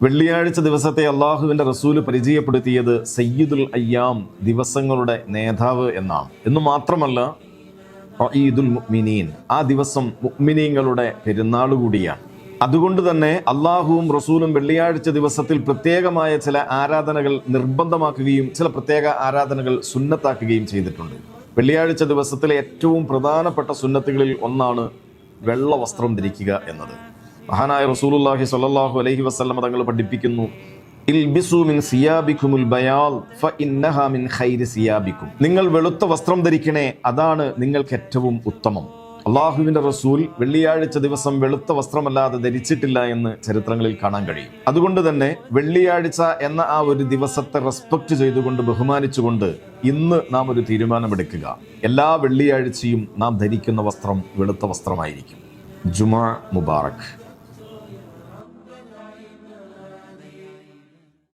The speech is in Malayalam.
വെള്ളിയാഴ്ച ദിവസത്തെ അള്ളാഹുവിൻ്റെ റസൂല് പരിചയപ്പെടുത്തിയത് സയ്യിദുൽ അയ്യാം, ദിവസങ്ങളുടെ നേതാവ് എന്നാണ്. എന്ന് മാത്രമല്ല ഈദുൽ മുഅ്മിനീൻ, ആ ദിവസം മുഅ്മിനീങ്ങളുടെ പെരുന്നാൾ കൂടിയാണ്. അതുകൊണ്ട് തന്നെ അള്ളാഹുവും റസൂലും വെള്ളിയാഴ്ച ദിവസത്തിൽ പ്രത്യേകമായ ചില ആരാധനകൾ നിർബന്ധമാക്കുകയും ചില പ്രത്യേക ആരാധനകൾ സുന്നത്താക്കുകയും ചെയ്തിട്ടുണ്ട്. വെള്ളിയാഴ്ച ദിവസത്തിലെ ഏറ്റവും പ്രധാനപ്പെട്ട സുന്നത്തുകളിൽ ഒന്നാണ് വെള്ള വസ്ത്രം ധരിക്കുക എന്നത്. മഹാനായ റസൂലുള്ളാഹി സ്വല്ലല്ലാഹു അലൈഹി വസല്ലം തങ്ങൾ പഠിപ്പിക്കുന്നു, ഇൽബിസു മിൻ സിയാബിക്കുമുൽ ബയാൽ ഫഇന്നഹാ മിൻ ഖൈരി സിയാബിക്കും. നിങ്ങൾ വെളുത്ത വസ്ത്രം ധരിക്കണേ, അതാണ് നിങ്ങൾക്ക് ഏറ്റവും ഉത്തമം. അള്ളാഹുവിന്റെ റസൂൽ വെള്ളിയാഴ്ച ദിവസം വെളുത്ത വസ്ത്രമല്ലാതെ ധരിച്ചിട്ടില്ല എന്ന് ചരിത്രങ്ങളിൽ കാണാൻ കഴിയും. അതുകൊണ്ട് തന്നെ വെള്ളിയാഴ്ച എന്ന ആ ഒരു ദിവസത്തെ റെസ്പെക്ട് ചെയ്തുകൊണ്ട്, ബഹുമാനിച്ചുകൊണ്ട് ഇന്ന് നാം ഒരു തീരുമാനമെടുക്കുക. എല്ലാ വെള്ളിയാഴ്ചയും നാം ധരിക്കുന്ന വസ്ത്രം വെളുത്ത വസ്ത്രമായിരിക്കും. ജുമാ മുബാറക്.